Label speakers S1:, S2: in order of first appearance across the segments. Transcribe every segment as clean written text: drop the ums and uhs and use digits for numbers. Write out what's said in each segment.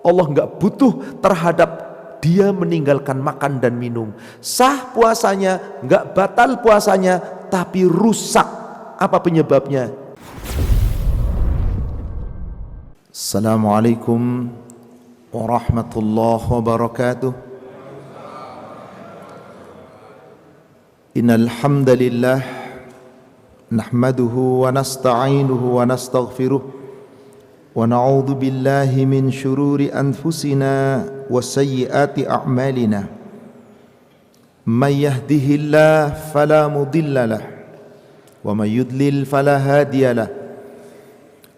S1: Allah nggak butuh terhadap dia meninggalkan makan dan minum. Sah puasanya, nggak batal puasanya, tapi rusak. Apa penyebabnya? Assalamualaikum warahmatullahi wabarakatuh. Innal hamdalillah nahmaduhu wa nasta'inuhu wa nastaghfiruh. ونعوذ بالله من شرور أنفسنا وسيئات أعمالنا من يهده الله فلا مضل له ومن يضلل فلا هادي له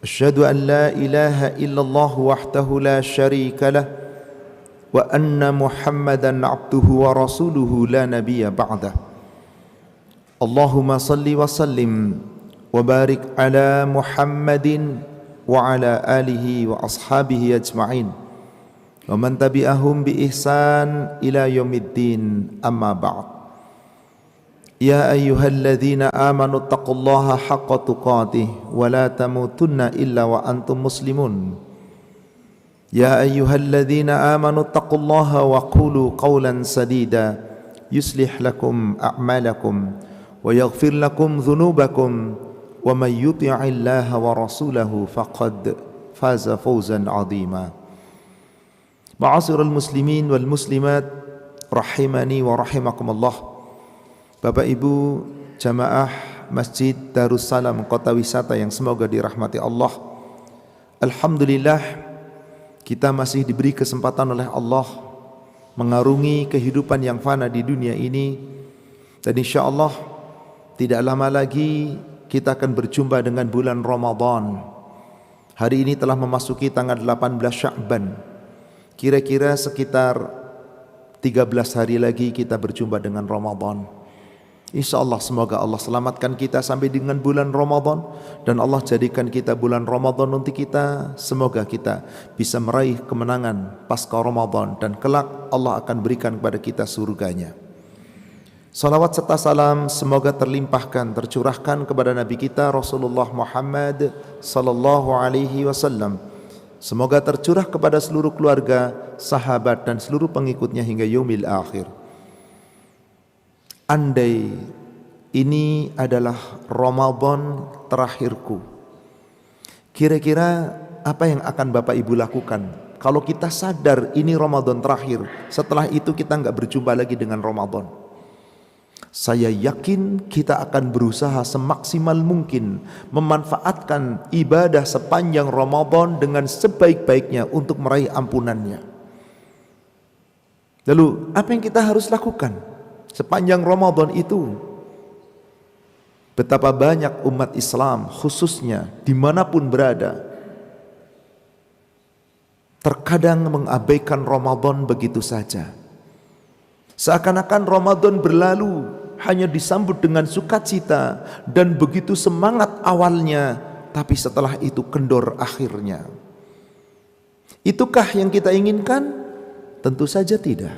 S1: أشهد أن لا إله إلا الله وحده لا شريك له وأن محمدا عبده ورسوله لا نبي بعده اللهم صل وسلم وبارك على محمد وعلى آله وأصحابه أجمعين ومن تبعهم بإحسان إلى يوم الدين أما بعد يا أيها الذين آمنوا اتقوا الله حق تقاته ولا تموتن إلا وأنتم مسلمون يا أيها الذين آمنوا اتقوا الله وقولوا قولا سديدا يصلح لكم أعمالكم ويغفر لكم ذنوبكم وَمَنْ يُطِعِ اللَّهَ وَرَسُولَهُ فَقَدْ فَازَ فَوْزًا عَظِيمًا. Ma'asyiral muslimin wal muslimat rahimani wa rahimakumullah. Bapak Ibu jamaah Masjid Darussalam Kota Wisata yang semoga dirahmati Allah. Alhamdulillah kita masih diberi kesempatan oleh Allah mengarungi kehidupan yang fana di dunia ini, dan insyaallah tidak lama lagi kita akan berjumpa dengan bulan Ramadan. Hari ini telah memasuki tanggal 18 Sya'ban. Kira-kira sekitar 13 hari lagi kita berjumpa dengan Ramadan. InsyaAllah semoga Allah selamatkan kita sampai dengan bulan Ramadan, dan Allah jadikan kita bulan Ramadan untuk kita. Semoga kita bisa meraih kemenangan pasca Ramadan, dan kelak Allah akan berikan kepada kita surganya. Salawat serta salam semoga terlimpahkan, tercurahkan kepada Nabi kita Rasulullah Muhammad sallallahu alaihi wasallam. Semoga tercurah kepada seluruh keluarga, sahabat dan seluruh pengikutnya hingga yaumil akhir. Andai ini adalah Ramadan terakhirku, kira-kira apa yang akan Bapak Ibu lakukan kalau kita sadar ini Ramadan terakhir? Setelah itu kita enggak berjumpa lagi dengan Ramadan. Saya yakin kita akan berusaha semaksimal mungkin memanfaatkan ibadah sepanjang Ramadan dengan sebaik-baiknya untuk meraih ampunannya. Lalu apa yang kita harus lakukan sepanjang Ramadan itu? Betapa banyak umat Islam khususnya dimanapun berada terkadang mengabaikan Ramadan begitu saja. Seakan-akan Ramadan berlalu hanya disambut dengan sukacita dan begitu semangat awalnya, tapi setelah itu kendor akhirnya. Itukah yang kita inginkan? Tentu saja tidak.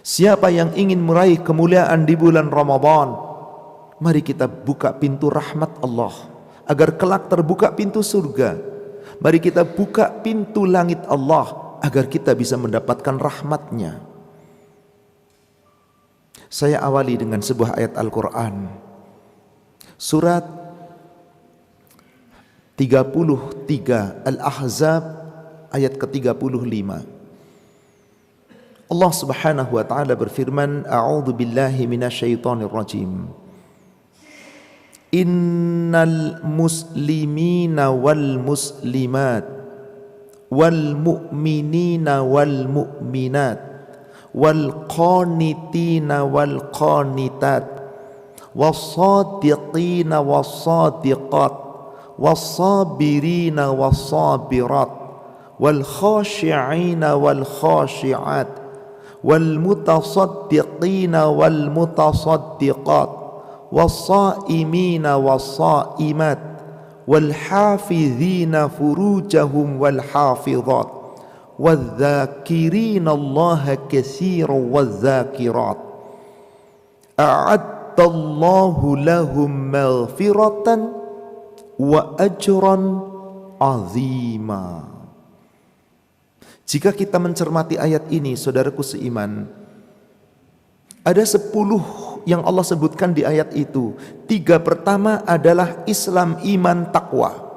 S1: Siapa yang ingin meraih kemuliaan di bulan Ramadan, mari kita buka pintu rahmat Allah agar kelak terbuka pintu surga. Mari kita buka pintu langit Allah agar kita bisa mendapatkan rahmatnya. Saya awali dengan sebuah ayat Al-Quran, surat 33 Al-Ahzab ayat ke-35. Allah subhanahu wa ta'ala berfirman, A'udhu billahi minasyaitonir rajim. Innal muslimina wal muslimat wal mu'minina wal mu'minat wal qanitina wal qanitat was sadiqina was sadiqat was sabirina was sabirat wal khashi'ina wal khashi'at wal mutasaddiqina wal mutasaddiqat was saimina was saimat wal hafizina furujahum wal hafizat وَالذَّاكِرِينَ اللَّهَ كَثِيرًا وَالذَّاكِرَاتِ أَعَدَّ اللَّهُ لَهُمْ مَغْفِرَةً وَأَجْرًا عَظِيمًا. Jika kita mencermati ayat ini, saudaraku seiman, ada 10 yang Allah sebutkan di ayat itu. 3 pertama adalah Islam, iman, takwa.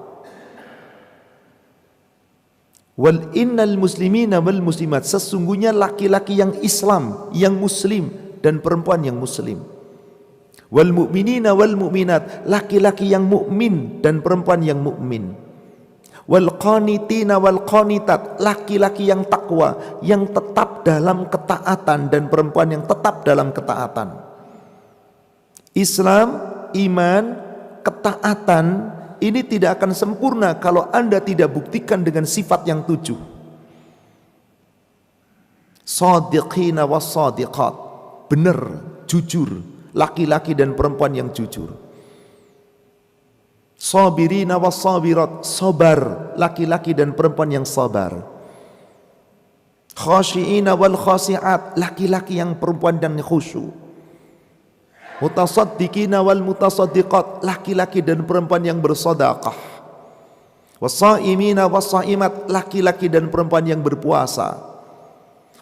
S1: Wal innal muslimina wal muslimat, sesungguhnya laki-laki yang Islam, yang muslim, dan perempuan yang muslim. Wal mu'minina wal mu'minat, laki-laki yang mukmin dan perempuan yang mukmin. Wal qanitina wal qanitat, laki-laki yang takwa, yang tetap dalam ketaatan, dan perempuan yang tetap dalam ketaatan. Islam, iman, ketaatan ini tidak akan sempurna kalau Anda tidak buktikan dengan sifat yang 7. Shadiqina was shadiqat, benar, jujur, laki-laki dan perempuan yang jujur. Sabirina was sabirat, sabar, laki-laki dan perempuan yang sabar. Khashiina wal khasiat, laki-laki yang perempuan dan khusyuk. Mutasaddiqina wal mutasaddiqat, laki-laki dan perempuan yang bersedekah. Wasaimina wasaimat, laki-laki dan perempuan yang berpuasa.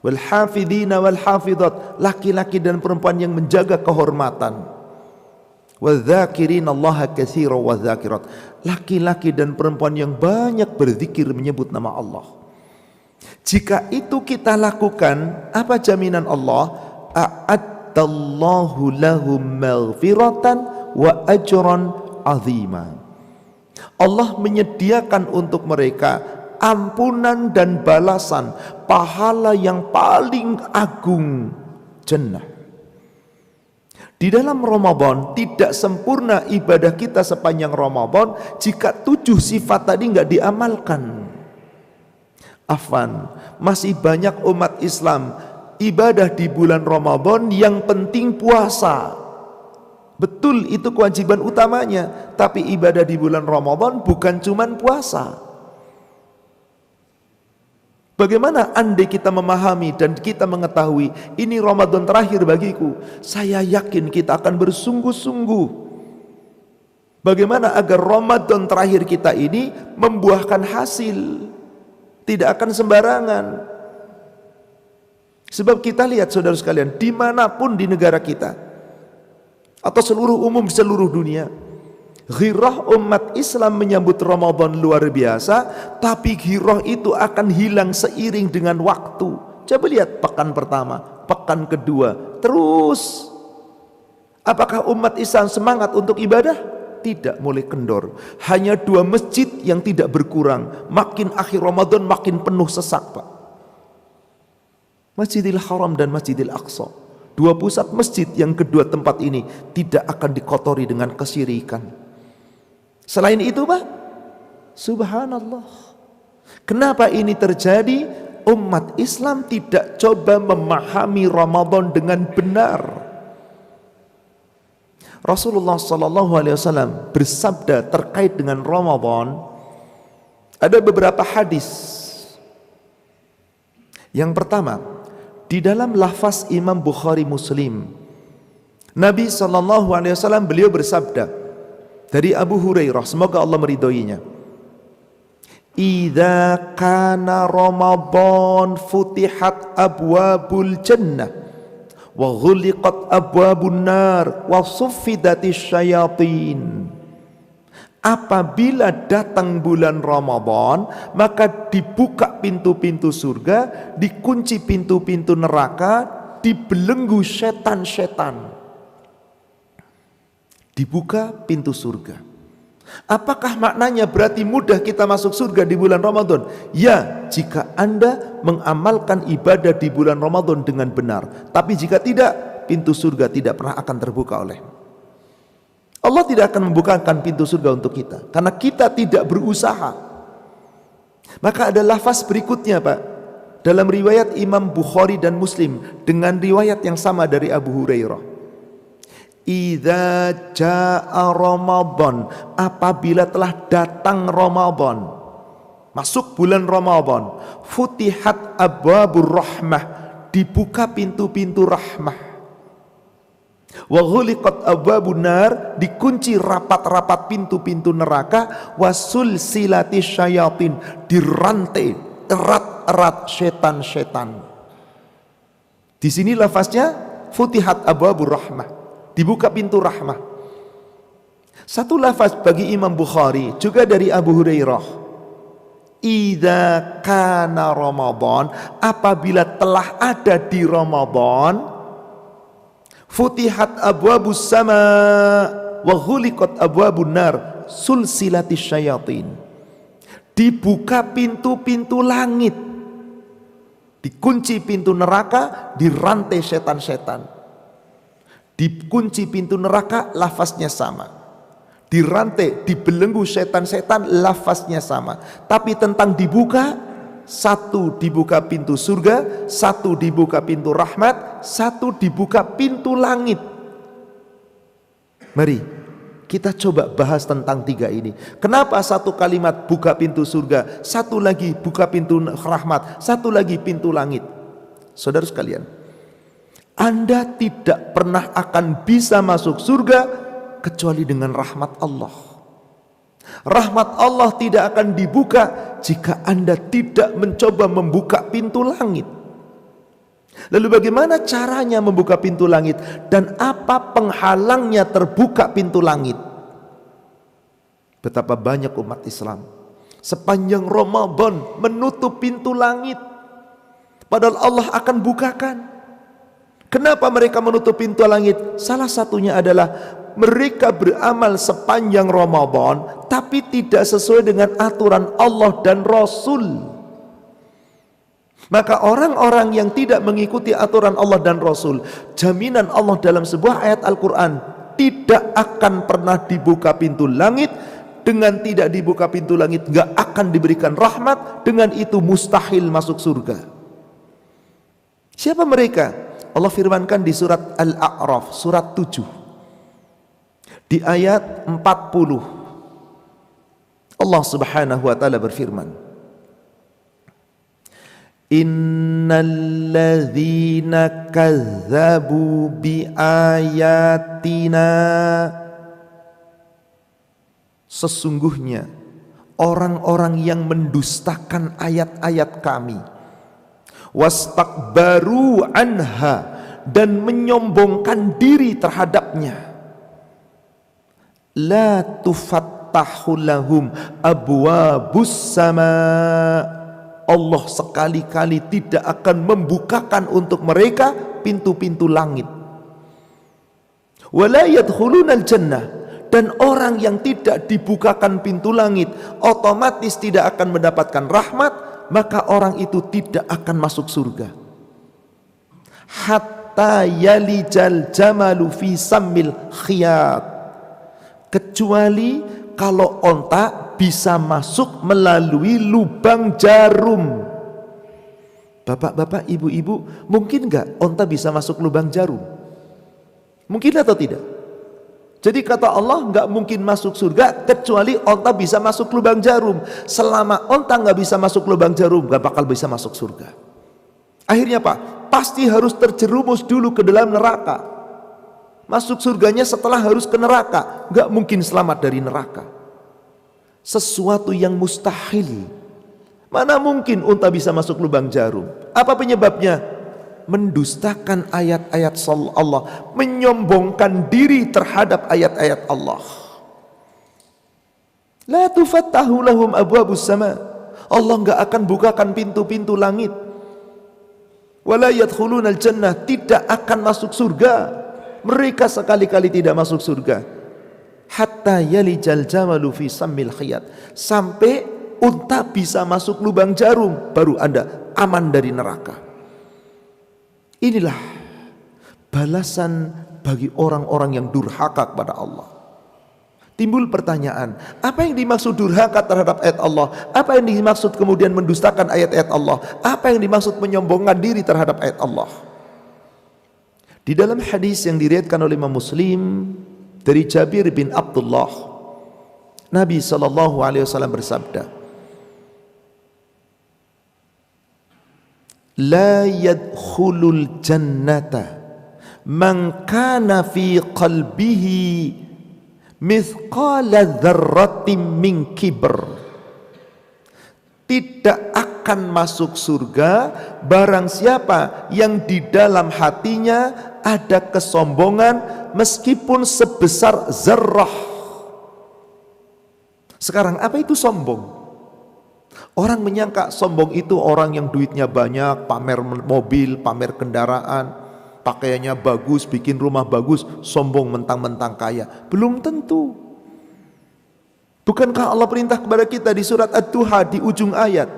S1: Wal hafidina wal hafidat, laki-laki dan perempuan yang menjaga kehormatan. Wadzakirin Allah katsira wadzakirat, laki-laki dan perempuan yang banyak berzikir menyebut nama Allah. Jika itu kita lakukan, apa jaminan Allah? A'addallahu lahum maghfiratan wa ajran azima. Allah menyediakan untuk mereka ampunan dan balasan, pahala yang paling agung, jannah. Di dalam Ramadan tidak sempurna ibadah kita sepanjang Ramadan jika 7 sifat tadi nggak diamalkan. Afwan, masih banyak umat Islam ibadah di bulan Ramadan yang penting puasa. Betul, itu kewajiban utamanya, tapi ibadah di bulan Ramadan bukan cuman puasa. Bagaimana andai kita memahami dan kita mengetahui ini Ramadan terakhir bagiku, saya yakin kita akan bersungguh-sungguh bagaimana agar Ramadan terakhir kita ini membuahkan hasil, tidak akan sembarangan. Sebab kita lihat saudara sekalian, dimanapun di negara kita atau seluruh umum di seluruh dunia, ghirah umat Islam menyambut Ramadan luar biasa, tapi ghirah itu akan hilang seiring dengan waktu. Coba lihat pekan pertama, pekan kedua, terus. Apakah umat Islam semangat untuk ibadah? Tidak, mulai kendor. Hanya 2 masjid yang tidak berkurang. Makin akhir Ramadan makin penuh sesak, Pak. Masjidil Haram dan Masjidil Aqsa. 2 pusat masjid yang kedua tempat ini tidak akan dikotori dengan kesyirikan. Selain itu, Pak, subhanallah. Kenapa ini terjadi? Umat Islam tidak coba memahami Ramadan dengan benar. Rasulullah SAW bersabda terkait dengan Ramadan, ada beberapa hadis. Yang pertama, di dalam lafaz Imam Bukhari Muslim, Nabi SAW beliau bersabda dari Abu Hurairah, semoga Allah meridhoinya, idza kana Ramadan futihat abwabul jannah wa ghuliqat abwabun nar wa suffidatis syayatin. Apabila datang bulan Ramadan, maka dibuka pintu-pintu surga, dikunci pintu-pintu neraka, dibelenggu setan-setan. Dibuka pintu surga. Apakah maknanya berarti mudah kita masuk surga di bulan Ramadan? Ya, jika Anda mengamalkan ibadah di bulan Ramadan dengan benar. Tapi jika tidak, pintu surga tidak pernah akan terbuka oleh Allah. Tidak akan membukakan pintu surga untuk kita karena kita tidak berusaha. Maka ada lafaz berikutnya, Pak, dalam riwayat Imam Bukhari dan Muslim dengan riwayat yang sama dari Abu Hurairah. Idza jaa Ramadan, apabila telah datang Ramadan, masuk bulan Ramadan, futihat abwabur rahmah, dibuka pintu-pintu rahmah, wa ghuliqat abwabun nar, dikunci rapat-rapat pintu-pintu neraka, wasul silatis syayatin, dirantai erat erat setan-setan. Di sini lafaznya futihat abwabur rahmah, dibuka pintu rahmah. Satu lafaz bagi Imam Bukhari juga dari Abu Hurairah, idza kana Ramadan, apabila telah ada di Ramadan, futihat abwabus sama wa ghuliqat abwabun nar sulsilatis syayatin, dibuka pintu-pintu langit, dikunci pintu neraka, dirantai setan-setan. Dikunci pintu neraka, lafaznya sama. Dirantai, dibelenggu setan-setan, lafaznya sama. Tapi tentang dibuka, satu dibuka pintu surga, satu dibuka pintu rahmat, satu dibuka pintu langit. Mari kita coba bahas tentang tiga ini. Kenapa satu kalimat buka pintu surga, satu lagi buka pintu rahmat, satu lagi pintu langit? Saudara sekalian, Anda tidak pernah akan bisa masuk surga kecuali dengan rahmat Allah. Rahmat Allah tidak akan dibuka jika Anda tidak mencoba membuka pintu langit. Lalu bagaimana caranya membuka pintu langit? Dan apa penghalangnya terbuka pintu langit? Betapa banyak umat Islam sepanjang Ramadan menutup pintu langit, padahal Allah akan bukakan. Kenapa mereka menutup pintu langit? Salah satunya adalah mereka beramal sepanjang Ramadan tapi tidak sesuai dengan aturan Allah dan Rasul. Maka orang-orang yang tidak mengikuti aturan Allah dan Rasul, jaminan Allah dalam sebuah ayat Al-Quran, tidak akan pernah dibuka pintu langit. Dengan tidak dibuka pintu langit gak akan diberikan rahmat. Dengan itu mustahil masuk surga. Siapa mereka? Allah firmankan di surat Al-A'raf, surat 7, di ayat 40. Allah subhanahu wa ta'ala berfirman, innalladzina kazzabu biayatina, sesungguhnya orang-orang yang mendustakan ayat-ayat kami, wastakbaru anha, dan menyombongkan diri terhadapnya, la tufattahu lahum abwabus sama, Allah sekali-kali tidak akan membukakan untuk mereka pintu-pintu langit. Wala yadkhulunal jannah, dan orang yang tidak dibukakan pintu langit otomatis tidak akan mendapatkan rahmat, maka orang itu tidak akan masuk surga. Hatta yalijal jamalu fi sammil khiyat, kecuali kalau onta bisa masuk melalui lubang jarum. Bapak-bapak, ibu-ibu, mungkin gak onta bisa masuk lubang jarum? Mungkin atau tidak? Jadi kata Allah, gak mungkin masuk surga kecuali onta bisa masuk lubang jarum. Selama onta gak bisa masuk lubang jarum, gak bakal bisa masuk surga. Akhirnya Pak, pasti harus terjerumus dulu ke dalam neraka. Masuk surganya setelah harus ke neraka. Gak mungkin selamat dari neraka. Sesuatu yang mustahil. Mana mungkin unta bisa masuk lubang jarum? Apa penyebabnya? Mendustakan ayat-ayat Allah, menyombongkan diri terhadap ayat-ayat Allah. La tufattahu lahum abwabus sama, Allah enggak akan bukakan pintu-pintu langit. Wala yadkhulunal jannah, tidak akan masuk surga. Mereka sekali-kali tidak masuk surga. Hatta yalijal jamalu fi sammil khiyat, sampai unta bisa masuk lubang jarum, baru Anda aman dari neraka. Inilah balasan bagi orang-orang yang durhaka kepada Allah. Timbul pertanyaan, apa yang dimaksud durhaka terhadap ayat Allah? Apa yang dimaksud kemudian mendustakan ayat-ayat Allah? Apa yang dimaksud menyombongkan diri terhadap ayat Allah? Di dalam hadis yang diriwayatkan oleh Imam Muslim dari Jabir bin Abdullah, Nabi SAW bersabda, la yadkhulul jannata man kana fi qalbihi mithqala dzarratin min kibr, tidak akan masuk surga barang siapa yang di dalam hatinya ada kesombongan meskipun sebesar zarrah. Sekarang apa itu sombong? Orang menyangka sombong itu orang yang duitnya banyak, pamer mobil, pamer kendaraan, pakaiannya bagus, bikin rumah bagus, sombong mentang-mentang kaya. Belum tentu. Bukankah Allah perintah kepada kita di surat Ad-Duha di ujung ayat,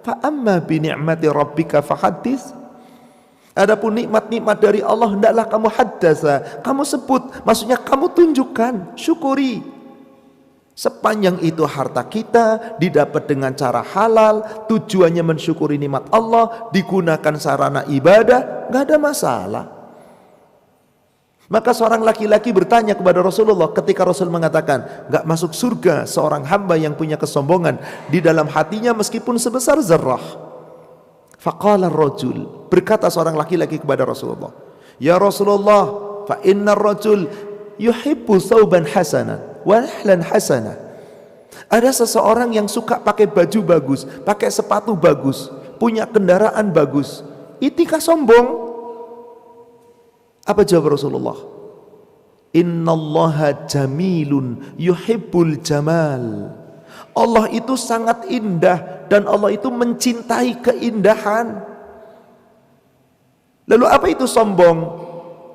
S1: fa amma bi ni'mati rabbika fahaddits. Adapun nikmat-nikmat dari Allah hendaklah kamu haddasa, kamu sebut, maksudnya kamu tunjukkan, syukuri. Sepanjang itu harta kita didapat dengan cara halal, tujuannya mensyukuri nikmat Allah, digunakan sarana ibadah, nggak ada masalah. Maka seorang laki-laki bertanya kepada Rasulullah ketika Rasul mengatakan nggak masuk surga seorang hamba yang punya kesombongan di dalam hatinya meskipun sebesar zarrah. Faqala ar-rajul, berkata seorang laki-laki kepada Rasulullah, ya Rasulullah, fa innar rajul yuhibbu thawban hasana wa nahlan hasana. Ada seseorang yang suka pakai baju bagus, pakai sepatu bagus, punya kendaraan bagus. Itikah sombong? Apa jawab Rasulullah? Innallaha jamilun yuhibbul jamal. Allah itu sangat indah dan Allah itu mencintai keindahan. Lalu apa itu sombong?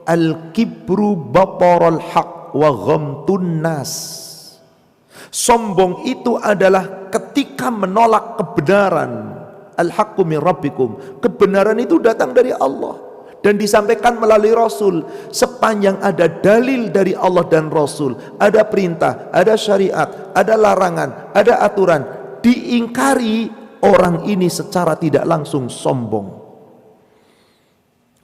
S1: Al-kibru batarul haq wa ghamtun nas. Sombong itu adalah ketika menolak kebenaran. Al-haqqu min rabbikum. Kebenaran itu datang dari Allah dan disampaikan melalui Rasul. Sepanjang ada dalil dari Allah dan Rasul, ada perintah, ada syariat, ada larangan, ada aturan, diingkari, orang ini secara tidak langsung sombong.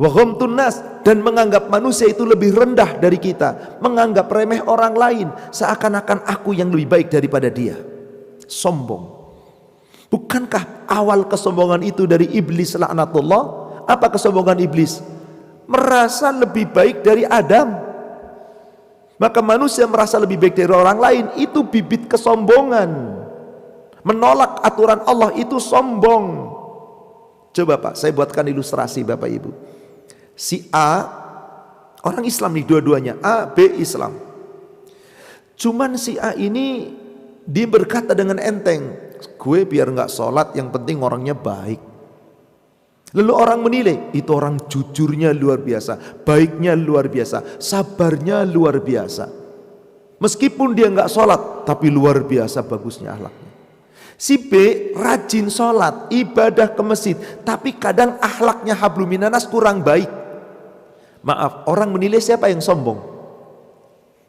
S1: Wa ghamtun nas, dan menganggap manusia itu lebih rendah dari kita, menganggap remeh orang lain, seakan-akan aku yang lebih baik daripada dia. Sombong. Bukankah awal kesombongan itu dari iblis laknatullah? Apa kesombongan iblis? Merasa lebih baik dari Adam. Maka manusia merasa lebih baik dari orang lain, itu bibit kesombongan. Menolak aturan Allah itu sombong. Coba Pak, saya buatkan ilustrasi Bapak Ibu. Si A, orang Islam nih dua-duanya, A, B Islam. Cuman si A ini dia berkata dengan enteng, gue biar gak sholat yang penting orangnya baik. Lalu orang menilai, itu orang jujurnya luar biasa, baiknya luar biasa, sabarnya luar biasa. Meskipun dia gak sholat, tapi luar biasa bagusnya akhlaknya. Si B rajin sholat, ibadah ke masjid, tapi kadang akhlaknya habluminanas kurang baik. Maaf, orang menilai siapa yang sombong?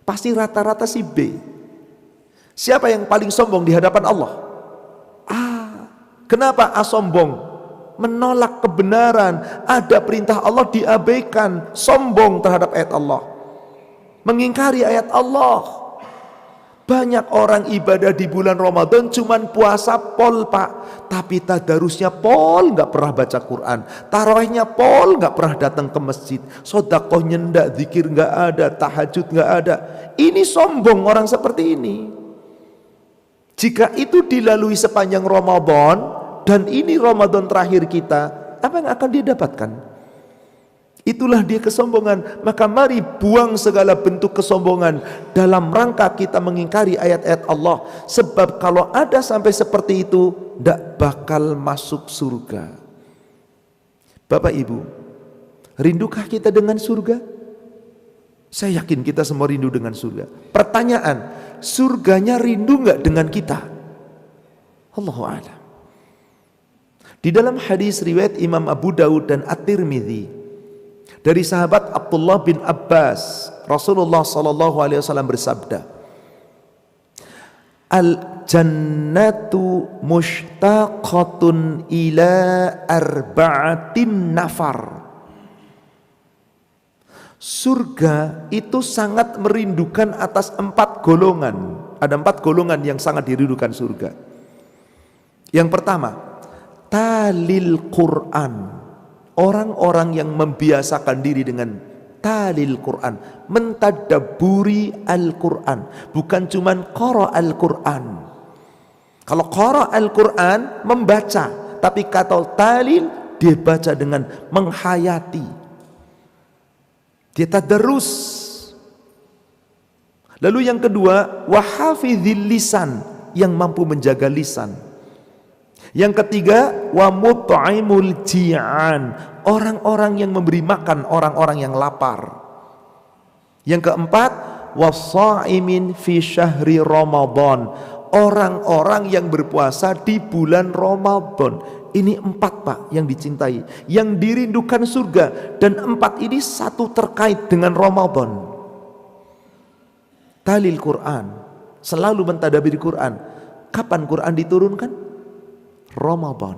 S1: Pasti rata-rata si B. Siapa yang paling sombong di hadapan Allah? A. Kenapa A sombong? Menolak kebenaran, ada perintah Allah diabaikan, sombong terhadap ayat Allah, mengingkari ayat Allah. Banyak orang ibadah di bulan Ramadan cuman puasa pol Pak, tapi tadarusnya pol, nggak pernah baca Quran, tarawihnya pol, nggak pernah datang ke masjid, sedekahnya ndak, zikir nggak ada, tahajud nggak ada. Ini sombong orang seperti ini. Jika itu dilalui sepanjang Ramadan dan ini Ramadan terakhir kita, apa yang akan dia dapatkan? Itulah dia kesombongan. Maka mari buang segala bentuk kesombongan dalam rangka kita mengingkari ayat-ayat Allah. Sebab kalau ada sampai seperti itu, tidak bakal masuk surga. Bapak Ibu, rindukah kita dengan surga? Saya yakin kita semua rindu dengan surga. Pertanyaan, surganya rindu nggak dengan kita? Allahu a'lam. Di dalam hadis riwayat Imam Abu Daud dan At-Tirmidzi dari sahabat Abdullah bin Abbas, Rasulullah SAW bersabda, al-jannatu mushtaqatun ila arba'atin nafar. Surga itu sangat merindukan atas 4 golongan. Ada 4 golongan yang sangat dirindukan surga. Yang pertama, talil Quran. Orang-orang yang membiasakan diri dengan talil Quran, mentadabburi Al-Quran, bukan cuman qara Al-Quran. Kalau qara Al-Quran membaca, Tapi kata talil dia baca dengan menghayati, dia tadarus. Lalu yang kedua, wahafizil lisan, yang mampu menjaga lisan. Yang ketiga, wa mut'imul ji'an, orang-orang yang memberi makan orang-orang yang lapar. Yang keempat, wasaimin fi syahri Ramadan, orang-orang yang berpuasa di bulan Ramadan. Ini 4 Pak yang dicintai, yang dirindukan surga. Dan 4 ini satu terkait dengan Ramadan. Talil Quran, selalu mentadabir Quran. Kapan Quran diturunkan? Ramadan.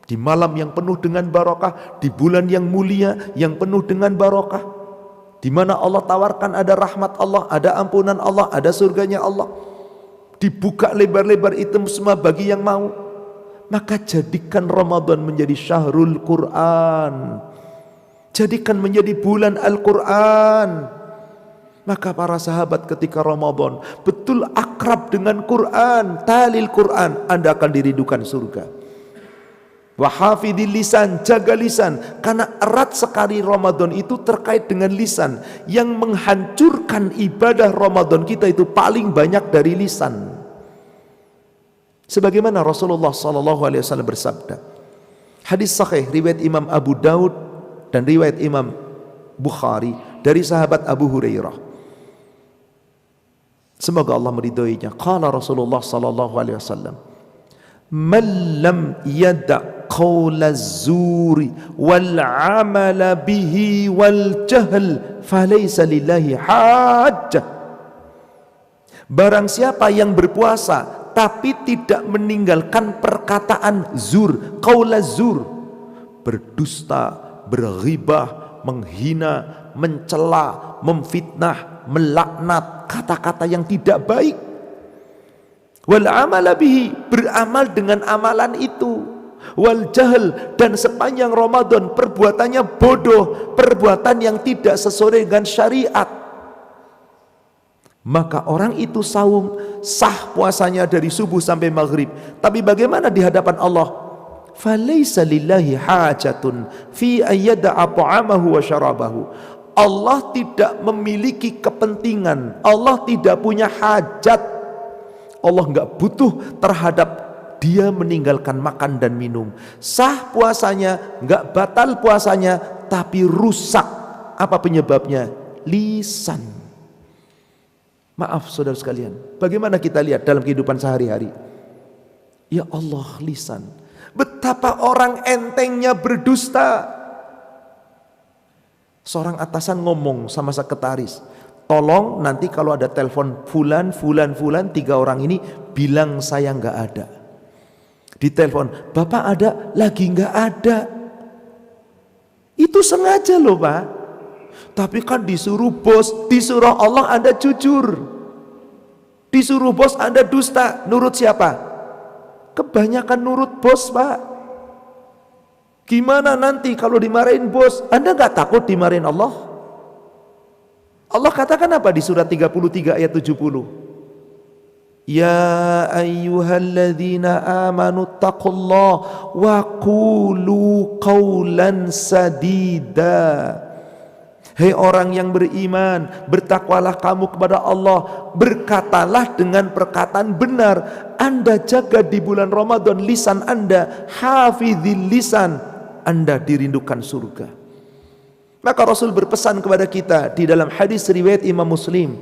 S1: Di malam yang penuh dengan barakah, di bulan yang mulia yang penuh dengan barakah, di mana Allah tawarkan ada rahmat Allah, ada ampunan Allah, ada surganya Allah. Dibuka lebar-lebar itu semua bagi yang mau. Maka jadikan Ramadan menjadi syahrul Quran, jadikan menjadi bulan Al-Quran. Maka para sahabat ketika Ramadan betul akrab dengan Quran, talil Quran, Anda akan dirindukan surga. Wahafidil lisan, jaga lisan, karena erat sekali Ramadan itu terkait dengan lisan. Yang menghancurkan ibadah Ramadan kita itu paling banyak dari lisan. Sebagaimana Rasulullah SAW bersabda, hadis sahih riwayat Imam Abu Daud dan riwayat Imam Bukhari dari sahabat Abu Hurairah, semoga Allah meridhoinya. Qala Rasulullah SAW, man lam yada' qawla zuri wal amala bihi wal jahl falaysa lillahi hajjah. Barang siapa yang berpuasa tapi tidak meninggalkan perkataan zur, qaula zur, berdusta, berghibah, menghina, mencela, memfitnah, melaknat, kata-kata yang tidak baik. Wal amala bihi, beramal dengan amalan itu. Wal jahl, dan sepanjang Ramadan perbuatannya bodoh, perbuatan yang tidak sesuai dengan syariat. Maka orang itu saum, sah puasanya dari subuh sampai maghrib, tapi bagaimana di hadapan Allah? Falaysa lillahi hajatun fi ayyada'a ta'amahu wa syarabahu. Allah tidak memiliki kepentingan, Allah tidak punya hajat, Allah enggak butuh terhadap dia meninggalkan makan dan minum. Sah puasanya, enggak batal puasanya, tapi rusak. Apa penyebabnya? Lisan. Maaf saudara sekalian, bagaimana kita lihat dalam kehidupan sehari-hari? Ya Allah, lisan. Betapa orang entengnya berdusta. Seorang atasan ngomong sama sekretaris, tolong nanti kalau ada telepon fulan, 3 orang ini bilang saya nggak ada. Di telepon, Bapak ada? Lagi nggak ada. Itu sengaja loh Pak. Tapi kan disuruh bos, disuruh Allah Anda jujur, disuruh bos Anda dusta. Nurut siapa? Kebanyakan nurut bos Pak. Gimana nanti kalau dimarahin bos? Anda gak takut dimarahin Allah? Allah katakan apa di surat 33 ayat 70? Ya ayyuhalladzina amanu taqullaha wa qulu qawlan sadida. Hei orang yang beriman, bertakwalah kamu kepada Allah, berkatalah dengan perkataan benar. Anda jaga di bulan Ramadan lisan Anda, hafizil lisan, Anda dirindukan surga. Maka Rasul berpesan kepada kita di dalam hadis riwayat Imam Muslim,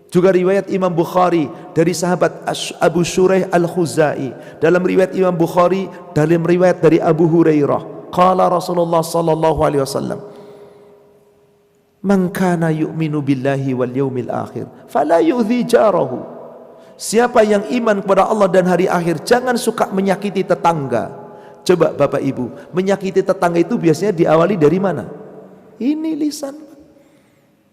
S1: juga riwayat Imam Bukhari dari sahabat Abu Shuraih Al-Khuzai, dalam riwayat Imam Bukhari, dalam riwayat dari Abu Hurairah, qala Rasulullah sallallahu alaihi wasallam, man kana yu'minu billahi wal yaumil akhir fala yu'dhi jarahu. Siapa yang iman kepada Allah dan hari akhir, jangan suka menyakiti tetangga. Coba Bapak Ibu, menyakiti tetangga itu biasanya diawali dari mana? Ini lisan.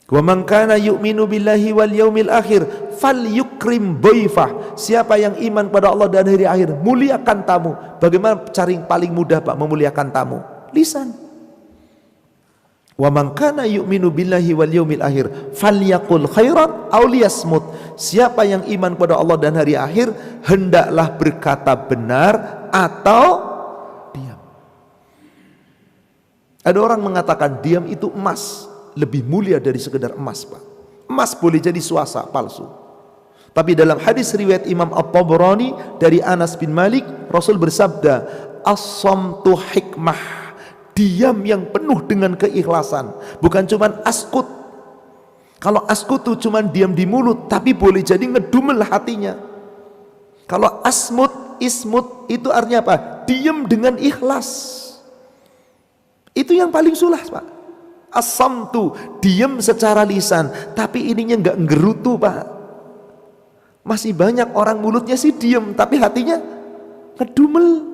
S1: Wa man kana yu'minu billahi wal yaumil akhir falyukrim dhaifah. Siapa yang iman pada Allah dan hari akhir, muliakan tamu. Bagaimana cara yang paling mudah Pak memuliakan tamu? Lisan. Wa man kana yu'minu billahi wal yaumil akhir falyaqul khairan aw liyasmut. Siapa yang iman kepada Allah dan hari akhir, hendaklah berkata benar atau Ada orang mengatakan diam itu emas, lebih mulia dari sekedar emas, Pak. Emas boleh jadi swasta palsu. Tapi dalam hadis riwayat Imam At-Tabrani dari Anas bin Malik, Rasul bersabda, as-samtu hikmah, diam yang penuh dengan keikhlasan, bukan cuman askut. Kalau askut itu cuman diam di mulut, tapi boleh jadi ngedumel hatinya. Kalau asmut, ismut itu artinya apa? Diam dengan ikhlas. Itu yang paling sulas, Pak. As-samtu, diam secara lisan, tapi ininya enggak nggerutu, Pak. Masih banyak orang mulutnya sih diam, tapi hatinya ngedumel.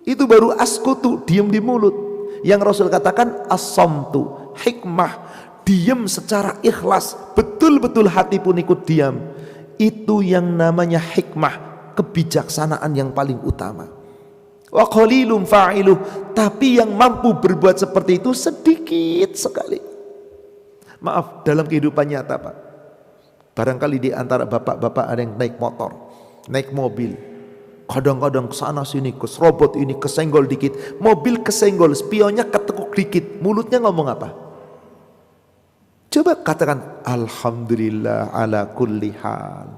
S1: Itu baru askutu, diam di mulut. Yang Rasul katakan as-samtu, hikmah, diam secara ikhlas, betul-betul hati pun ikut diam. Itu yang namanya hikmah, kebijaksanaan yang paling utama. Wa qalilum fa'iluh, tapi yang mampu berbuat seperti itu sedikit sekali. Maaf, dalam kehidupan nyata, Pak, barangkali di antara bapak-bapak ada yang naik motor, naik mobil, kadang-kadang kesana sini, keserobot ini, kesenggol dikit, mobil kesenggol, spionnya ketekuk dikit, mulutnya ngomong apa? Coba katakan alhamdulillah ala kulli hal,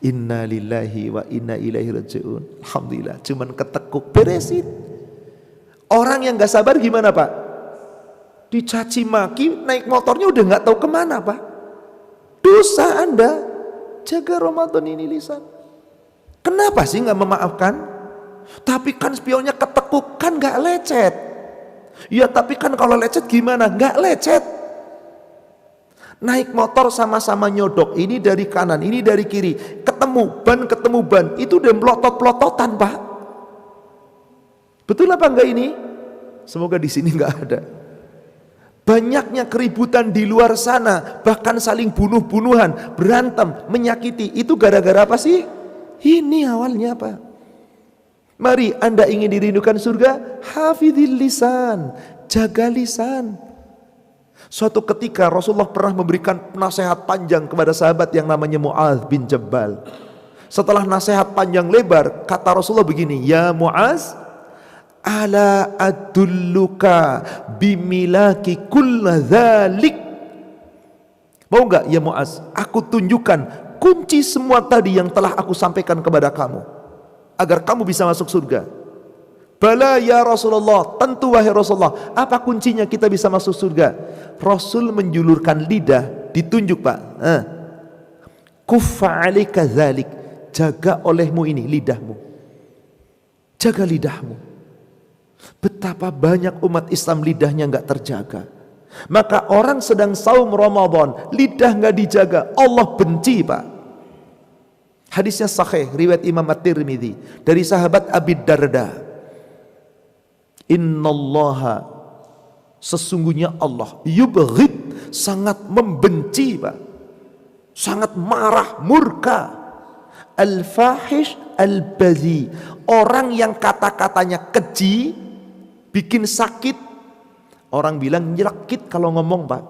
S1: inna lillahi wa inna ilaihi raji'un. Alhamdulillah, cuman ketekuk, beresin. Orang yang gak sabar gimana, Pak? Dicaci maki, naik motornya udah gak tahu kemana, Pak. Dosa Anda. Jaga Ramadan ini lisan. Kenapa sih gak memaafkan? Tapi kan spionnya ketekuk, kan gak lecet. Ya tapi kan kalau lecet gimana? Gak lecet. Naik motor sama-sama nyodok, ini dari kanan, ini dari kiri, ketemu ban, itu udah melotot-pelototan, Pak. Betul apa enggak ini? Semoga di sini enggak ada. Banyaknya keributan di luar sana, bahkan saling bunuh-bunuhan, berantem, menyakiti, itu gara-gara apa sih? Ini awalnya, Pak. Mari Anda ingin dirindukan surga, hafidhil lisan, jaga lisan. Suatu ketika Rasulullah pernah memberikan nasihat panjang kepada sahabat yang namanya Mu'adz bin Jabal. Setelah nasihat panjang lebar, kata Rasulullah begini, ya Mu'adz, ala adulluka bimilaki kulla dhalik. Mau enggak ya Mu'adz, aku tunjukkan kunci semua tadi yang telah aku sampaikan kepada kamu, agar kamu bisa masuk surga. Bala ya Rasulullah, tentu wahai Rasulullah. Apa kuncinya kita bisa masuk surga? Rasul menjulurkan lidah, ditunjuk, Pak. Kuffa 'alaika dzalik, jaga olehmu ini lidahmu. Jaga lidahmu. Betapa banyak umat Islam lidahnya enggak terjaga. Maka orang sedang saum Ramadan, lidah enggak dijaga, Allah benci, Pak. Hadisnya sahih, riwayat Imam At-Tirmidzi dari sahabat Abi Darda. Innallaha, sesungguhnya Allah, yubghid, sangat membenci, Pak, sangat marah, murka, al-fahish al-badhi, orang yang kata-katanya keji, bikin sakit. Orang bilang nyelakit kalau ngomong, Pak.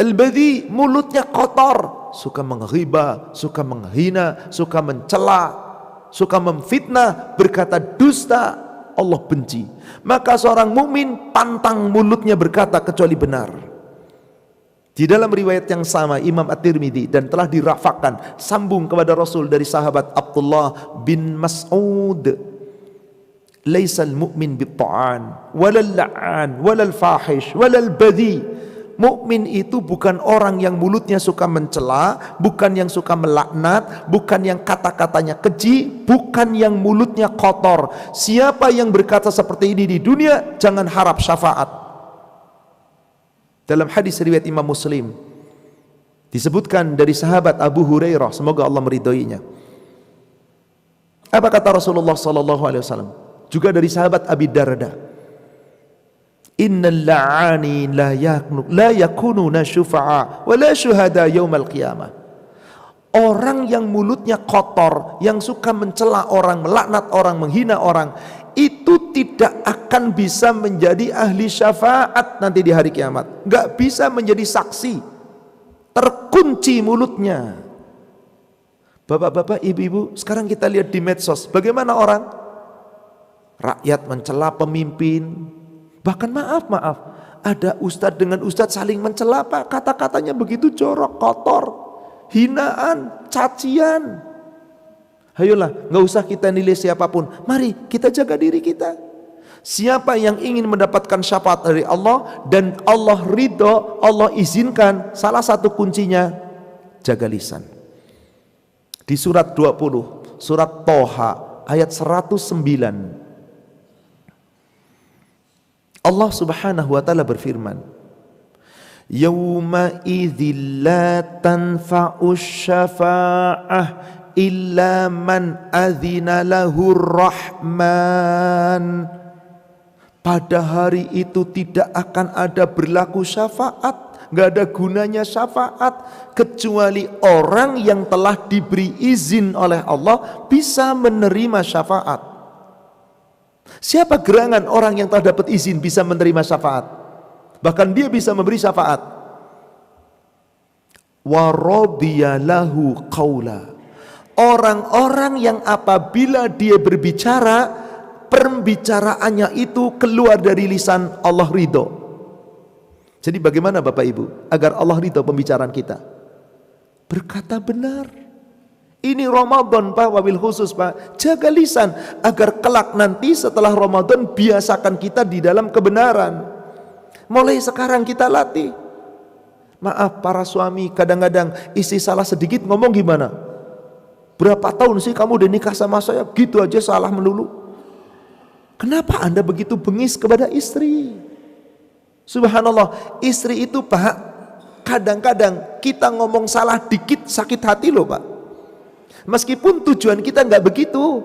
S1: Al-badhi, mulutnya kotor, suka menghibah, suka menghina, suka mencela, suka memfitnah, berkata dusta, Allah benci. Maka seorang mukmin pantang mulutnya berkata kecuali benar. Di dalam riwayat yang sama Imam At-Tirmidzi, dan telah dirafakkan sambung kepada Rasul dari sahabat Abdullah bin Mas'ud, laisal mu'min bit-ta'an walal la'an walal fahish walal badhi. Mukmin itu bukan orang yang mulutnya suka mencela, bukan yang suka melaknat, bukan yang kata-katanya keji, bukan yang mulutnya kotor. Siapa yang berkata seperti ini di dunia, jangan harap syafaat. Dalam hadis riwayat Imam Muslim disebutkan dari sahabat Abu Hurairah, semoga Allah meridhoinya. Apa kata Rasulullah sallallahu alaihi wasallam? Juga dari sahabat Abi Darda. Innal la'ani la yakununa syufa'a wa la syuhada yaumal qiyamah. Orang yang mulutnya kotor, yang suka mencela orang, melaknat orang, menghina orang, itu tidak akan bisa menjadi ahli syafaat nanti di hari kiamat. Enggak bisa menjadi saksi. Terkunci mulutnya. Bapak-bapak, ibu-ibu, sekarang kita lihat di medsos, bagaimana orang? Rakyat mencela pemimpin, Bahkan maaf, ada ustadz dengan ustadz saling mencela Pak. Kata-katanya begitu jorok, kotor, hinaan, cacian. Ayolah, gak usah kita nilai siapapun. Mari kita jaga diri kita. Siapa yang ingin mendapatkan syafaat dari Allah dan Allah ridho, Allah izinkan, salah satu kuncinya jaga lisan. Di surat 20, surat Toha ayat 109, Allah Subhanahu wa taala berfirman, "Yauma idzil la tanfa'u syafa'ah illa man adzina lahur rahman." Pada hari itu tidak akan ada berlaku syafaat, nggak ada gunanya syafaat kecuali orang yang telah diberi izin oleh Allah bisa menerima syafaat. Siapa gerangan orang yang telah dapat izin bisa menerima syafaat? Bahkan dia bisa memberi syafaat. Wa radiya lahu qaula. Orang-orang yang apabila dia berbicara, pembicaraannya itu keluar dari lisan Allah ridho. Jadi bagaimana Bapak Ibu agar Allah ridho pembicaraan kita? Berkata benar. Ini Ramadan Pak, wabil khusus Pak. Jaga lisan agar kelak nanti setelah Ramadan biasakan kita di dalam kebenaran. Mulai sekarang kita latih. Maaf para suami, kadang-kadang istri salah sedikit ngomong gimana? Berapa tahun sih kamu udah nikah sama saya? Gitu aja salah melulu. Kenapa Anda begitu bengis kepada istri? Subhanallah, istri itu Pak, kadang-kadang kita ngomong salah dikit sakit hati loh Pak. Meskipun tujuan kita nggak begitu,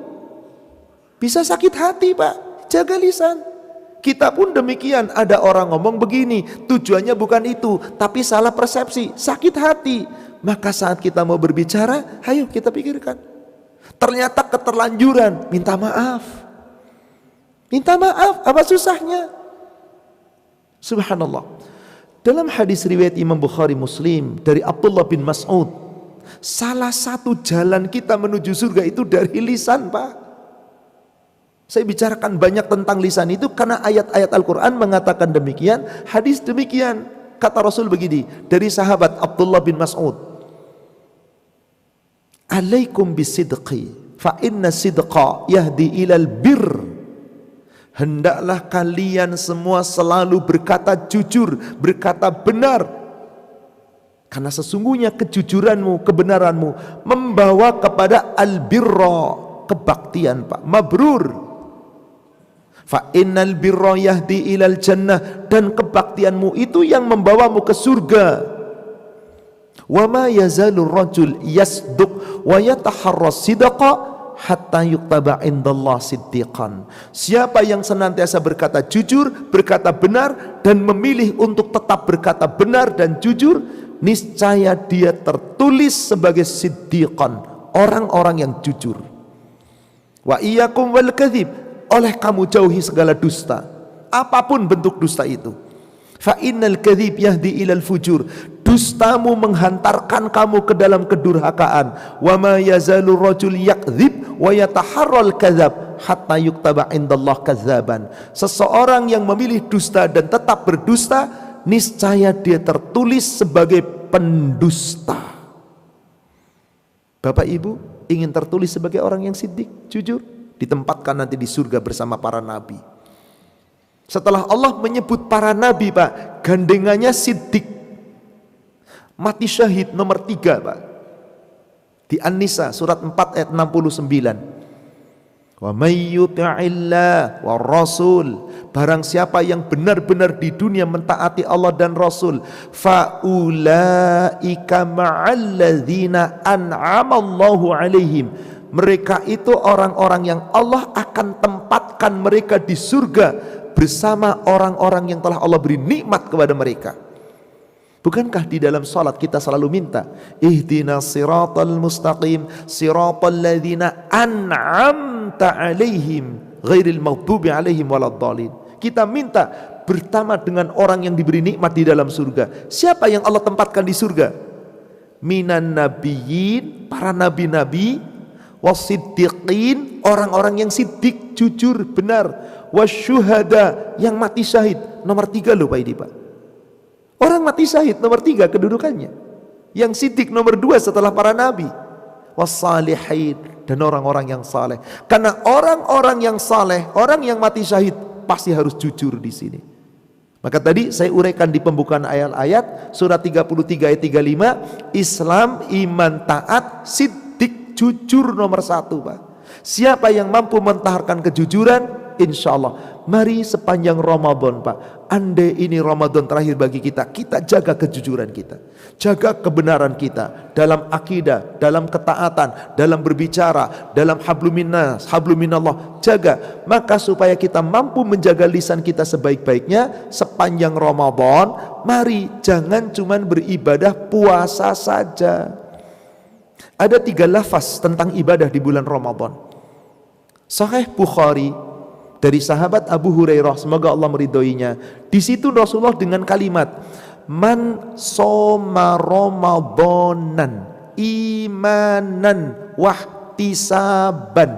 S1: bisa sakit hati Pak. Jaga lisan. Kita pun demikian. Ada orang ngomong begini, tujuannya bukan itu, tapi salah persepsi, sakit hati. Maka saat kita mau berbicara, ayo kita pikirkan. Ternyata keterlanjuran, minta maaf. Minta maaf, apa susahnya? Subhanallah. Dalam hadis riwayat Imam Bukhari Muslim dari Abdullah bin Mas'ud, salah satu jalan kita menuju surga itu dari lisan Pak. Saya bicarakan banyak tentang lisan itu karena ayat-ayat Al-Quran mengatakan demikian, hadis demikian. Kata Rasul begini dari sahabat Abdullah bin Mas'ud, "Alaikum bisidqi fa inna sidqa yahdi ilal bir." Hendaklah kalian semua selalu berkata jujur, berkata benar, karena sesungguhnya kejujuranmu, kebenaranmu membawa kepada al-birra, kebaktian Pak, mabrur. Fa innal birra yahdi ilal jannah, dan kebaktianmu itu yang membawamu ke surga. Wa ma yazalur rajul yasduq wa yataharras sidqa hatta yuktaba indallah siddiqan. Siapa yang senantiasa berkata jujur, berkata benar, dan memilih untuk tetap berkata benar dan jujur, niscaya dia tertulis sebagai siddiqan, orang-orang yang jujur. Wa iyyakum wal kadzib, oleh kamu jauhi segala dusta, apapun bentuk dusta itu. Fa innal kadzib yahdi ilal fujur, dustamu menghantarkan kamu ke dalam kedurhakaan. Wa ma yazalu rajul yakdzib wa yataharral kadzab hatta yuktaba indallah kadzaban. Seseorang yang memilih dusta dan tetap berdusta, niscaya dia tertulis sebagai pendusta. Bapak Ibu ingin tertulis sebagai orang yang siddiq, jujur, ditempatkan nanti di surga bersama para nabi. Setelah Allah menyebut para nabi Pak, gandengannya siddiq, mati syahid nomor 3 Pak, di An-Nisa surat 4 ayat 69. Wa may yuti'illah war rasul, barang siapa yang benar-benar di dunia mentaati Allah dan Rasul, fa ulaika ma'al ladzina an'ama Allahu alaihim, mereka itu orang-orang yang Allah akan tempatkan mereka di surga bersama orang-orang yang telah Allah beri nikmat kepada mereka. Bukankah di dalam salat kita selalu minta ihdinas siratal mustaqim siratal ladzina an'amta alaihim ghairil maghdubi alaihim waladdallin. Kita minta bersama dengan orang yang diberi nikmat di dalam surga. Siapa yang Allah tempatkan di surga? Minan nabiyyin, para nabi-nabi, wasiddiqin, orang-orang yang siddiq, jujur, benar, wasyuhada, yang mati syahid. Nomor 3 loh Pak ini Pak. Orang mati syahid nomor 3 kedudukannya. Yang siddiq nomor 2 setelah para nabi. Wassalihin, dan orang-orang yang saleh. Karena orang-orang yang saleh, orang yang mati syahid pasti harus jujur di sini. Maka tadi saya uraikan di pembukaan ayat-ayat surat 33 ayat 35, Islam, iman, taat, siddiq, jujur nomor 1 Pak. Siapa yang mampu mentaharkan kejujuran, insya Allah, mari sepanjang Ramadan Pak, andai ini Ramadan terakhir bagi kita, kita jaga kejujuran kita, jaga kebenaran kita dalam akidah, dalam ketaatan, dalam berbicara, dalam habluminnas, habluminallah, jaga. Maka supaya kita mampu menjaga lisan kita sebaik-baiknya sepanjang Ramadan, mari jangan cuman beribadah puasa saja. Ada 3 lafaz tentang ibadah di bulan Ramadan. Sahih Bukhari dari sahabat Abu Hurairah, semoga Allah meridhoinya. Di situ Rasulullah dengan kalimat, man soma ramadanan imanan wahtisaban.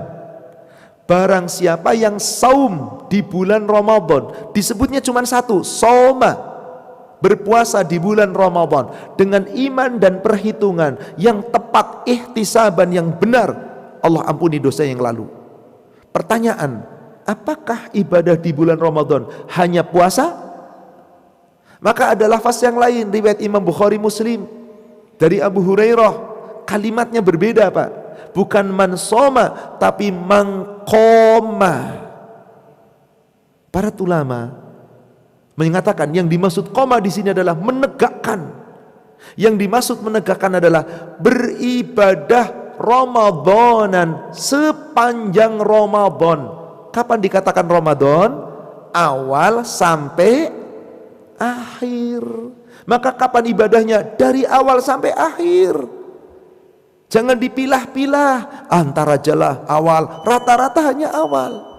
S1: Barang siapa yang saum di bulan Ramadan, disebutnya cuma 1, soma, berpuasa di bulan Ramadan dengan iman dan perhitungan yang tepat, ihtisaban yang benar, Allah ampuni dosa yang lalu. Pertanyaan, apakah ibadah di bulan Ramadan hanya puasa? Maka ada lafaz yang lain riwayat Imam Bukhari Muslim dari Abu Hurairah, kalimatnya berbeda Pak. Bukan man soma tapi man qoma. Para ulama mengatakan yang dimaksud qoma di sini adalah menegakkan. Yang dimaksud menegakkan adalah beribadah Ramadanan, sepanjang Ramadan. Kapan dikatakan Ramadan? Awal sampai akhir. Maka kapan ibadahnya? Dari awal sampai akhir. Jangan dipilah-pilah, antara jelah awal, rata-rata hanya awal.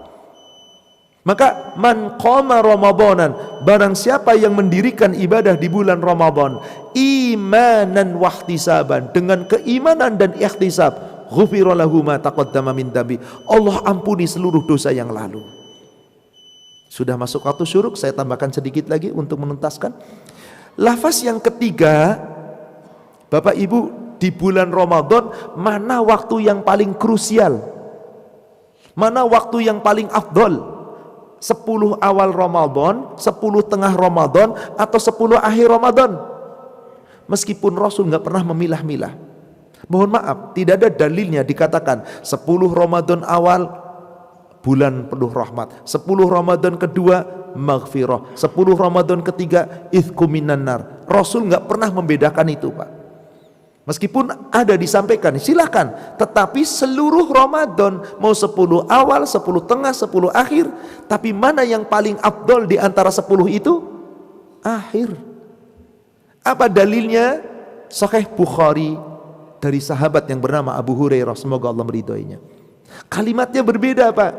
S1: Maka man qama Ramadanan, barang siapa yang mendirikan ibadah di bulan Ramadan imanan wahtisaban, dengan keimanan dan ihtisab, ghufira lahu ma taqaddama min dambi, Allah ampuni seluruh dosa yang lalu. Sudah masuk waktu syuruk, saya tambahkan sedikit lagi untuk menuntaskan. Lafaz yang ketiga, Bapak Ibu, di bulan Ramadan mana waktu yang paling krusial? Mana waktu yang paling afdol? 10 awal Ramadan, 10 tengah Ramadan, atau 10 akhir Ramadan? Meskipun Rasul nggak pernah memilah-milah. Mohon maaf, tidak ada dalilnya dikatakan 10 Ramadan awal bulan penuh rahmat, 10 Ramadan kedua maghfirah, 10 Ramadan ketiga ithku minan nar. Rasul nggak pernah membedakan itu Pak. Meskipun ada disampaikan, silakan. Tetapi seluruh Ramadan, mau 10 awal, 10 tengah, 10 akhir, tapi mana yang paling afdol di antara 10 itu? Akhir. Apa dalilnya? Sahih Bukhari dari sahabat yang bernama Abu Hurairah, semoga Allah meridhoinya. Kalimatnya berbeda Pak.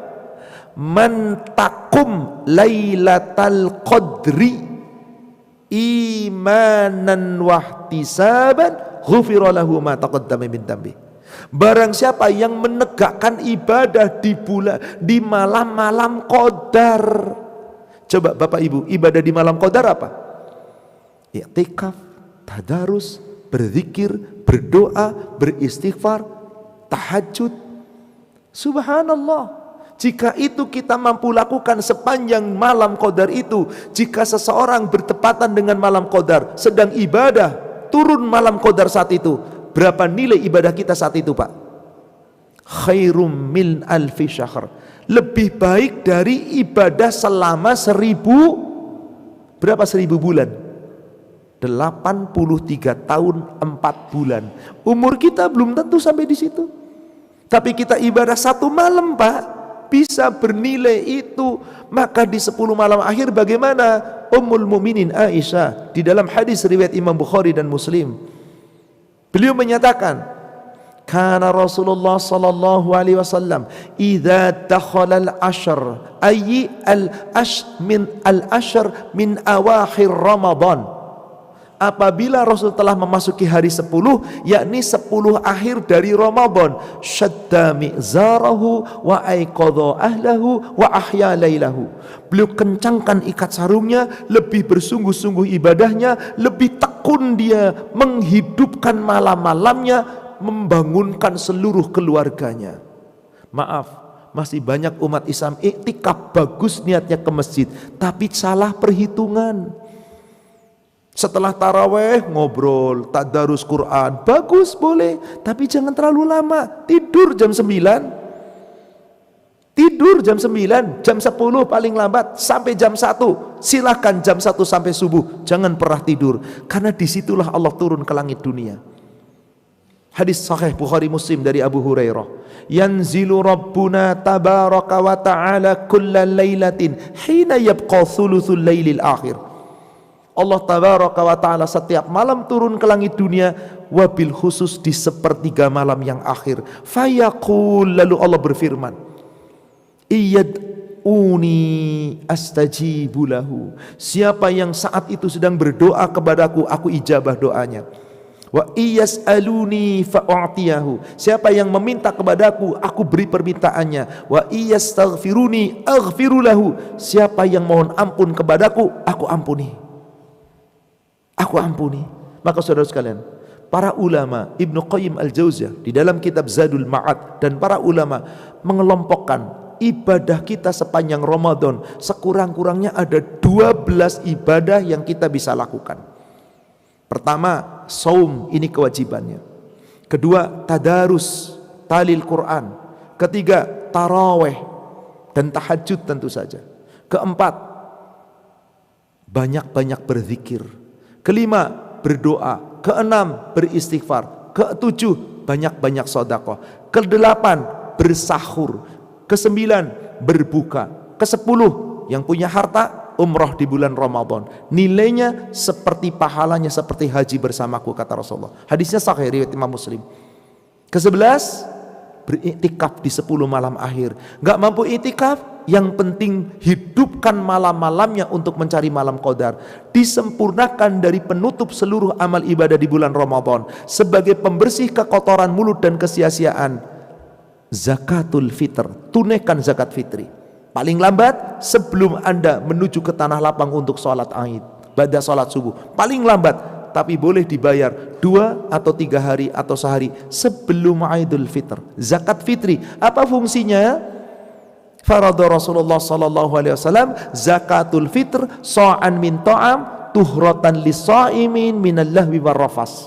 S1: Man takum lailatal qadri imanan wahtisaban ghufira lahu ma taqaddama min dambi. Barang siapa yang menegakkan ibadah di malam-malam qadar. Coba Bapak Ibu, ibadah di malam qadar apa? I'tikaf, tadarus, berzikir, berdoa, beristighfar, tahajud. Subhanallah. Jika itu kita mampu lakukan sepanjang malam qadar itu, jika seseorang bertepatan dengan malam qadar sedang ibadah, turun malam qadar saat itu, berapa nilai ibadah kita saat itu Pak? Khairum min alfi syahr, lebih baik dari ibadah selama 1000 berapa 1000 bulan? 83 tahun 4 bulan. Umur kita belum tentu sampai di situ. Tapi kita ibadah 1 malam Pak, bisa bernilai itu. Maka di 10 malam akhir bagaimana? Ummul Mukminin Aisyah di dalam hadis riwayat Imam Bukhari dan Muslim, beliau menyatakan, kana Rasulullah sallallahu alaihi wasallam idza dakhala al-ashr ayy al-ashr min awakhir Ramadan Apabila Rasul telah memasuki hari 10, yakni 10 akhir dari Ramadan, syadda mi'zarahu wa aiqadha ahlahu wa ahya lailahu. Beliau kencangkan ikat sarungnya, lebih bersungguh-sungguh ibadahnya, lebih tekun dia menghidupkan malam-malamnya, membangunkan seluruh keluarganya. Maaf, masih banyak umat Islam iktikaf, bagus niatnya ke masjid, tapi salah perhitungan. Setelah taraweh ngobrol, tadarus Quran, bagus boleh, tapi jangan terlalu lama. Tidur jam 9, tidur jam 9, jam 10 paling lambat sampai jam 1. Silahkan jam 1 sampai subuh, jangan pernah tidur, karena disitulah Allah turun ke langit dunia. Hadis sahih Bukhari Muslim dari Abu Hurairah, yanzilu Rabbuna tabaraka wa ta'ala kulla lailatin hina yabqa thuluthul lailil akhir. Allah tabaraka wa ta'ala setiap malam turun ke langit dunia, wabil khusus di sepertiga malam yang akhir. Fayaqul, lalu Allah berfirman, iyad'uni astajibu lahu. Siapa yang saat itu sedang berdoa kepadaku, aku ijabah doanya. Wa iyas'aluni fa'u'tiyahu. Siapa yang meminta kepadaku, aku beri permintaannya. Wa iyastaghfiruni aghfiru lahu. Siapa yang mohon ampun kepadaku, aku ampuni. Aku ampuni. Maka saudara sekalian, para ulama, Ibnu Qayyim Al-Jauziyah di dalam kitab Zadul Ma'ad, dan para ulama mengelompokkan ibadah kita sepanjang Ramadan sekurang-kurangnya ada 12 ibadah yang kita bisa lakukan. Pertama, saum, ini kewajibannya. Kedua, tadarus, talil Quran. Ketiga, taraweh dan tahajud tentu saja. Keempat, banyak-banyak berzikir. Kelima, berdoa. Keenam, beristighfar. Ketujuh, banyak-banyak sedekah. Kedelapan, bersahur. Kesembilan, berbuka. Kesepuluh, yang punya harta, umrah di bulan Ramadan. Nilainya seperti pahalanya seperti haji bersamaku, kata Rasulullah. Hadisnya sahih riwayat Imam Muslim. Ke-11, beriktikaf di 10 malam akhir. Gak mampu iktikaf, yang penting hidupkan malam-malamnya untuk mencari malam qadar. Disempurnakan dari penutup seluruh amal ibadah di bulan Ramadan sebagai pembersih kekotoran mulut dan kesia-siaan. Zakatul fitr, tunaikan zakat fitri paling lambat sebelum Anda menuju ke tanah lapang untuk sholat Aid, pada sholat subuh, paling lambat. Tapi boleh dibayar 2 atau 3 hari atau sehari sebelum Aidul Fitr. Zakat fitri, apa fungsinya? Farada Rasulullah sallallahu alaihi wasallam zakatul fitr sa'an min ta'am tuhratan lis-sha'imin minal lahwi warrafas.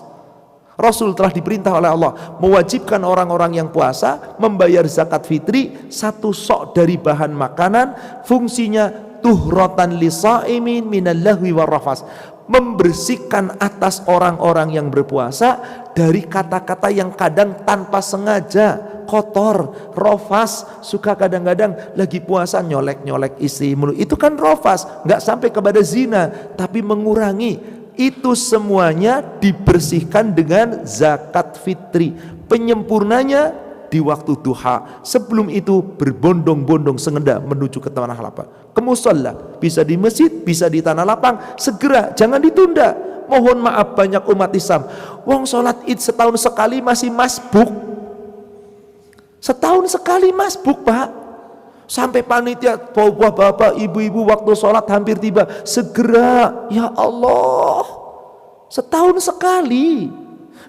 S1: Rasul telah diperintah oleh Allah mewajibkan orang-orang yang puasa membayar zakat fitri 1 sok dari bahan makanan. Fungsinya tuhratan lis-sha'imin minal lahwi warrafas, membersihkan atas orang-orang yang berpuasa dari kata-kata yang kadang tanpa sengaja kotor. Rofas, suka kadang-kadang lagi puasa nyolek-nyolek istri mulu, itu kan rofas, nggak sampai kepada zina tapi mengurangi. Itu semuanya dibersihkan dengan zakat fitri. Penyempurnanya di waktu duha. Sebelum itu berbondong-bondong sengenda menuju ke tanah lapang, ke musalla, bisa di masjid, bisa di tanah lapang. Segera, jangan ditunda. Mohon maaf banyak umat Islam, wong sholat id setahun sekali masih masbuk. Setahun sekali masbuk, Pak. Sampai panitia, bapak-bapak, ibu-ibu, waktu sholat hampir tiba, segera, ya Allah, setahun sekali.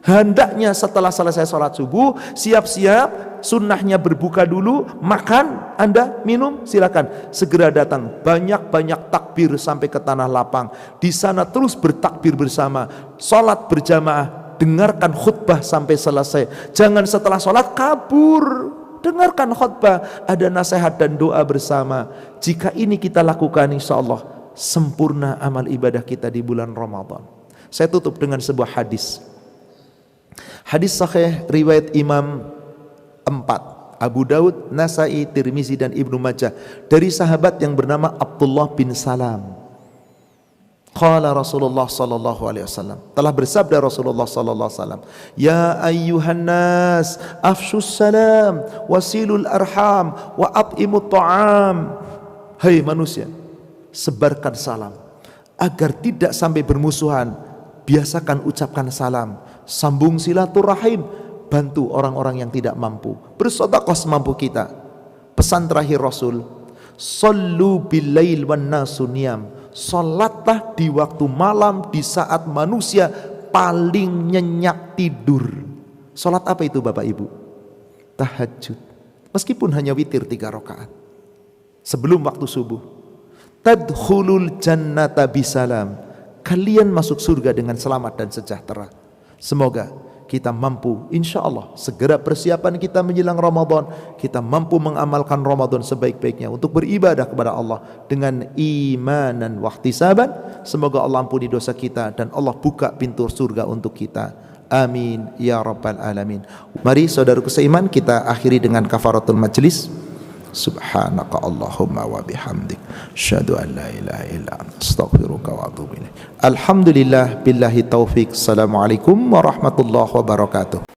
S1: Hendaknya setelah selesai sholat subuh, siap-siap, sunnahnya berbuka dulu, makan, Anda minum, silakan. Segera datang, banyak-banyak takbir sampai ke tanah lapang. Di sana terus bertakbir bersama, sholat berjamaah, dengarkan khutbah sampai selesai. Jangan setelah sholat kabur, dengarkan khutbah, ada nasihat dan doa bersama. Jika ini kita lakukan, insya Allah sempurna amal ibadah kita di bulan Ramadan. Saya tutup dengan sebuah hadis. Hadis sahih riwayat Imam 4, Abu Daud, Nasai, Tirmizi dan Ibnu Majah, dari sahabat yang bernama Abdullah bin Salam. Qala Rasulullah sallallahu alaihi wasallam, telah bersabda Rasulullah sallallahu alaihi wasallam, ya ayyuhan nas afshus salam wasilul arham wa at'imut ta'am. Hai manusia, sebarkan salam agar tidak sampai bermusuhan, biasakan ucapkan salam, sambung silaturahim, bantu orang-orang yang tidak mampu, bersedekah semampu kita. Pesan terakhir Rasul, sallu billail wan nasu niyam, salatlah di waktu malam di saat manusia paling nyenyak tidur. Salat apa itu Bapak Ibu? Tahajud. Meskipun hanya witir 3 rakaat sebelum waktu subuh. Tadkhulul jannata bisalam, kalian masuk surga dengan selamat dan sejahtera. Semoga kita mampu, insya Allah segera persiapan kita menjelang Ramadan, kita mampu mengamalkan Ramadan sebaik-baiknya untuk beribadah kepada Allah dengan iman dan wahtisaban. Semoga Allah ampuni dosa kita dan Allah buka pintu surga untuk kita. Amin ya rabbal alamin. Mari saudaraku seiman, kita akhiri dengan kafaratul majlis. Subhanaka Allahumma wa bihamdik, asyhadu an la ilaha illa anta, astaghfiruka wa atubu ilaik. Alhamdulillah billahi taufik. Assalamualaikum warahmatullahi wabarakatuh.